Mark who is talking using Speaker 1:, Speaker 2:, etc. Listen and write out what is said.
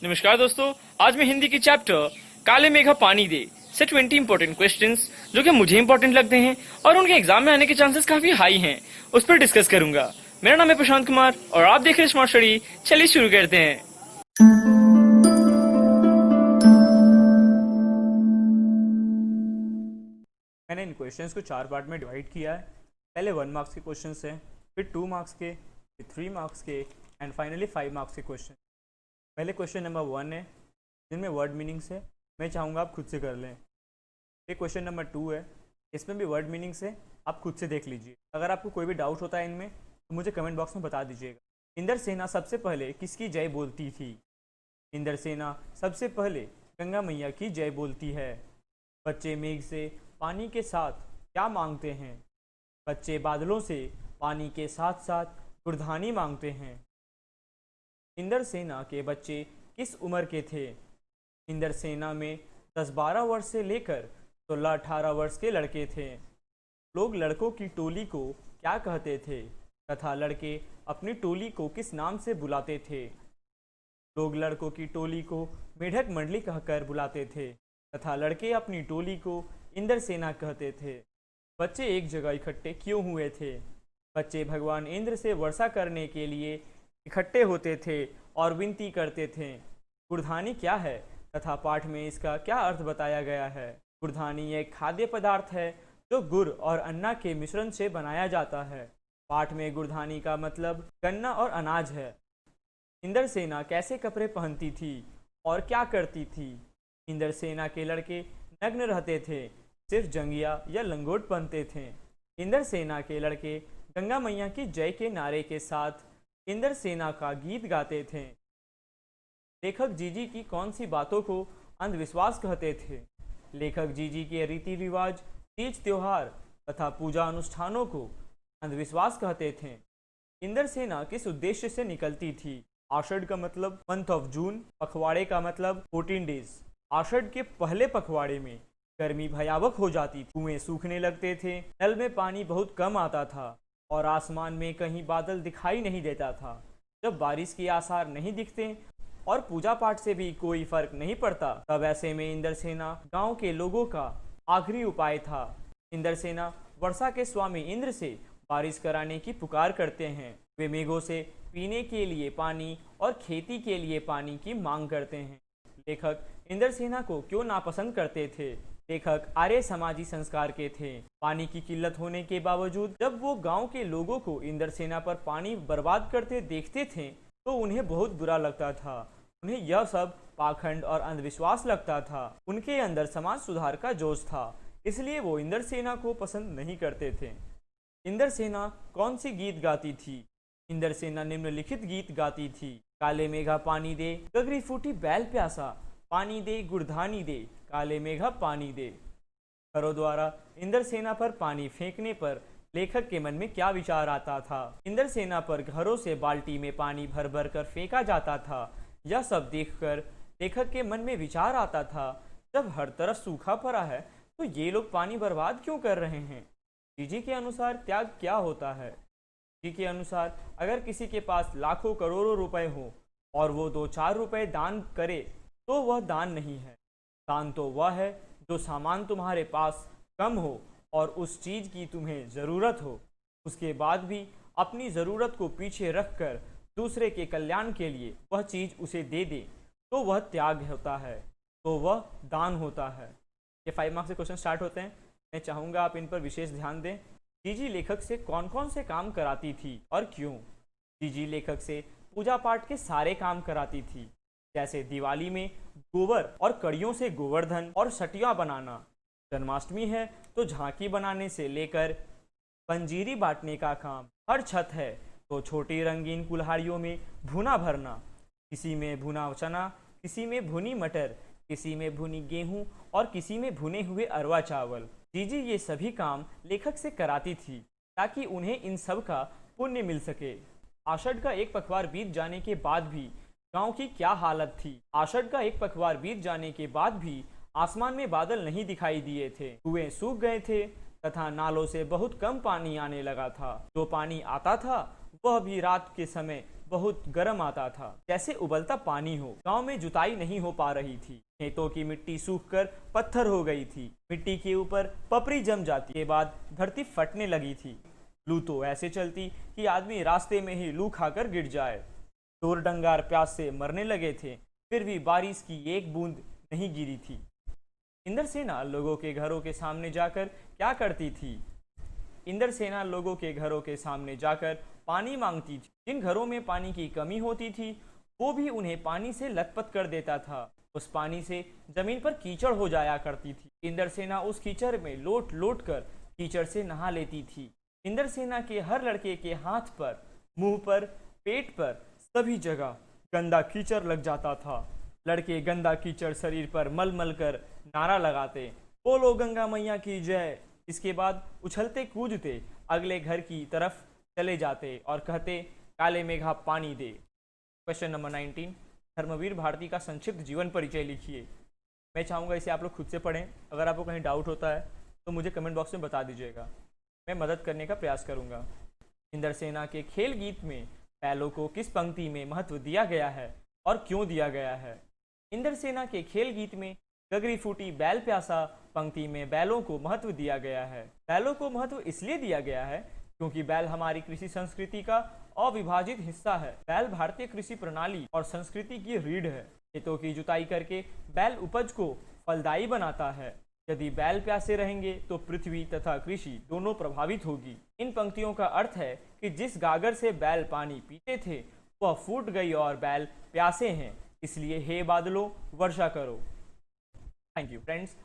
Speaker 1: नमस्कार दोस्तों, आज मैं हिंदी की चैप्टर काले मेघा पानी दे से 20 इंपॉर्टेंट क्वेश्चंस जो कि मुझे इंपॉर्टेंट लगते हैं और उनके एग्जाम में आने के चांसेस काफी हाई हैं, उस पर डिस्कस करूंगा। मेरा नाम है प्रशांत कुमार और आप देख रहे हैं स्मार्ट स्टडी। चलिए शुरू करते हैं।
Speaker 2: मैंने इन क्वेश्चंस को 4 पार्ट में डिवाइड किया है। पहले 1 मार्क्स के क्वेश्चंस हैं, फिर 2 मार्क्स के, फिर 3 मार्क्स के एंड फाइनली 5 मार्क्स के क्वेश्चन। पहले क्वेश्चन नंबर 1 है जिनमें वर्ड मीनिंग्स है, मैं चाहूँगा आप खुद से कर लें। ये क्वेश्चन नंबर 2 है, इसमें भी वर्ड मीनिंग्स है, आप खुद से देख लीजिए। अगर आपको कोई भी डाउट होता है इनमें तो मुझे कमेंट बॉक्स में बता दीजिएगा। इंद्रसेना सबसे पहले किसकी जय बोलती थी? इंद्रसेना सबसे पहले गंगा मैया की जय बोलती है। बच्चे मेघ से पानी के साथ क्या मांगते हैं? बच्चे बादलों से पानी के साथ साथ गुड़धानी मांगते हैं। इंद्रसेना के बच्चे किस उम्र के थे? इंद्रसेना में 10-12 वर्ष से लेकर 16-18 वर्ष के लड़के थे। लोग लड़कों की टोली को क्या कहते थे तथा लड़के अपनी टोली को किस नाम से बुलाते थे? लोग लड़कों की टोली को मेढक मंडली कहकर बुलाते थे तथा लड़के अपनी टोली को इंद्रसेना कहते थे। बच्चे एक जगह इकट्ठे क्यों हुए थे? बच्चे भगवान इंद्र से वर्षा करने के लिए इकट्ठे होते थे और विनती करते थे। गुड़धानी क्या है तथा पाठ में इसका क्या अर्थ बताया गया है? गुड़धानी एक खाद्य पदार्थ है जो गुड़ और अन्ना के मिश्रण से बनाया जाता है। पाठ में गुड़धानी का मतलब गन्ना और अनाज है। इंद्रसेना कैसे कपड़े पहनती थी और क्या करती थी? इंद्रसेना के लड़के नग्न रहते थे, सिर्फ जंगिया या लंगोट पहनते थे। इंद्रसेना के लड़के गंगा मैया की जय के नारे के साथ इंद्रसेना का गीत गाते थे। लेखक जीजी की कौन सी बातों को अंधविश्वास कहते थे? लेखक जीजी के रीति रिवाज, तीज त्योहार तथा पूजा अनुष्ठानों को अंधविश्वास कहते थे। इंद्रसेना किस उद्देश्य से निकलती थी? आषाढ़ का मतलब मंथ ऑफ जून, पखवाड़े का मतलब 14 डेज। आषाढ़ के पहले पखवाड़े में गर्मी भयावह हो जाती थी, कुएं सूखने लगते थे, नल में पानी बहुत कम आता था और आसमान में कहीं बादल दिखाई नहीं देता था। जब बारिश के आसार नहीं दिखते और पूजा पाठ से भी कोई फर्क नहीं पड़ता, तब ऐसे में इंद्रसेना गांव के लोगों का आखिरी उपाय था। इंद्रसेना वर्षा के स्वामी इंद्र से बारिश कराने की पुकार करते हैं। वे मेघों से पीने के लिए पानी और खेती के लिए पानी की मांग करते हैं। लेखक इंद्रसेना को क्यों नापसंद करते थे? लेखक आर्य समाजी संस्कार के थे। पानी की किल्लत होने के बावजूद जब वो गांव के लोगों को इंद्रसेना पर पानी बर्बाद करते देखते थे तो उन्हें बहुत बुरा लगता था। उन्हें यह सब पाखंड और अंधविश्वास लगता था। उनके अंदर समाज सुधार का जोश था, इसलिए वो इंद्रसेना को पसंद नहीं करते थे। इंद्रसेना कौन सी गीत गाती थी? इंद्रसेना निम्नलिखित गीत गाती थी। काले मेघा पानी दे, गगरी फूटी बैल प्यासा, पानी दे गुड़धानी दे, काले मेघा पानी दे। घरों द्वारा इंद्रसेना पर पानी फेंकने पर लेखक के मन में क्या विचार आता था? इंद्रसेना पर घरों से बाल्टी में पानी भर भर कर फेंका जाता था। यह सब देखकर लेखक के मन में विचार आता था, जब हर तरफ सूखा पड़ा है तो ये लोग पानी बर्बाद क्यों कर रहे हैं? जीजी के अनुसार त्याग क्या होता है? जी के अनुसार अगर किसी के पास लाखों करोड़ों रुपए हो और वो 2-4 रुपए दान करे तो वह दान नहीं है। दान तो वह है जो सामान तुम्हारे पास कम हो और उस चीज़ की तुम्हें ज़रूरत हो, उसके बाद भी अपनी ज़रूरत को पीछे रखकर दूसरे के कल्याण के लिए वह चीज़ उसे दे दे तो वह त्याग होता है, तो वह दान होता है। ये 5 मार्क्स से क्वेश्चन स्टार्ट होते हैं। मैं चाहूँगा आप इन पर विशेष ध्यान दें। जीजी लेखक से कौन कौन से काम कराती थी और क्यों? जीजी लेखक से पूजा पाठ के सारे काम कराती थी, जैसे दिवाली में गोबर और कड़ियों से गोवर्धन और सटिया बनाना, जन्माष्टमी है तो झांकी बनाने से लेकर पंजीरी बांटने का काम, हर छठ है तो छोटी रंगीन कुल्हाड़ियों में भुना भरना, किसी में भुना चना, किसी में भुनी मटर, किसी में भुनी गेहूं और किसी में भुने हुए अरवा चावल। जीजी ये सभी काम लेखक से कराती थी ताकि उन्हें इन सब का पुण्य मिल सके। आषाढ़ का एक पखवार बीत जाने के बाद भी गांव की क्या हालत थी? आषाढ़ का एक पखवार बीत जाने के बाद भी आसमान में बादल नहीं दिखाई दिए थे, कुएं सूख गए थे तथा नालों से बहुत कम पानी आने लगा था। जो पानी आता था वह भी रात के समय बहुत गर्म आता था, जैसे उबलता पानी हो। गांव में जुताई नहीं हो पा रही थी, खेतों की मिट्टी सूखकर पत्थर हो गई थी, मिट्टी के ऊपर पपड़ी जम जाती के बाद धरती फटने लगी थी। लू तो ऐसे चलती कि आदमी रास्ते में ही लू खाकर गिर जाए। चोर डंगार प्यास से मरने लगे थे, फिर भी बारिश की एक बूंद नहीं गिरी थी। इंद्रसेना लोगों के घरों के सामने जाकर क्या करती थी? इंद्रसेना लोगों के घरों के सामने जाकर पानी मांगती थी। जिन घरों में पानी की कमी होती थी वो भी उन्हें पानी से लथपथ कर देता था। उस पानी से जमीन पर कीचड़ हो जाया करती थी। इंद्रसेना उस कीचड़ में लोट लोट कर कीचड़ से नहा लेती थी। इंद्रसेना के हर लड़के के हाथ पर, मुंह पर, पेट पर, सभी जगह गंदा कीचड़ लग जाता था। लड़के गंदा कीचड़ शरीर पर मल मल कर नारा लगाते, बोलो गंगा मैया की जय। इसके बाद उछलते कूदते अगले घर की तरफ चले जाते और कहते, काले मेघा पानी दे। क्वेश्चन नंबर 19, धर्मवीर भारती का संक्षिप्त जीवन परिचय लिखिए। मैं चाहूँगा इसे आप लोग खुद से पढ़ें। अगर आपको कहीं डाउट होता है तो मुझे कमेंट बॉक्स में बता दीजिएगा, मैं मदद करने का प्रयास करूँगा। इंद्रसेना के खेल गीत में बैलों को किस पंक्ति में महत्व दिया गया है और क्यों दिया गया है? इंद्रसेना के खेल गीत में गगरी फूटी बैल प्यासा पंक्ति में बैलों को महत्व दिया गया है। बैलों को महत्व इसलिए दिया गया है क्योंकि बैल हमारी कृषि संस्कृति का अविभाजित हिस्सा है। बैल भारतीय कृषि प्रणाली और संस्कृति की रीढ़ है। खेतों की जुताई करके बैल उपज को फलदायी बनाता है। यदि बैल प्यासे रहेंगे तो पृथ्वी तथा कृषि दोनों प्रभावित होगी। इन पंक्तियों का अर्थ है कि जिस गागर से बैल पानी पीते थे वह फूट गई और बैल प्यासे हैं, इसलिए हे बादलों वर्षा करो। Thank you friends.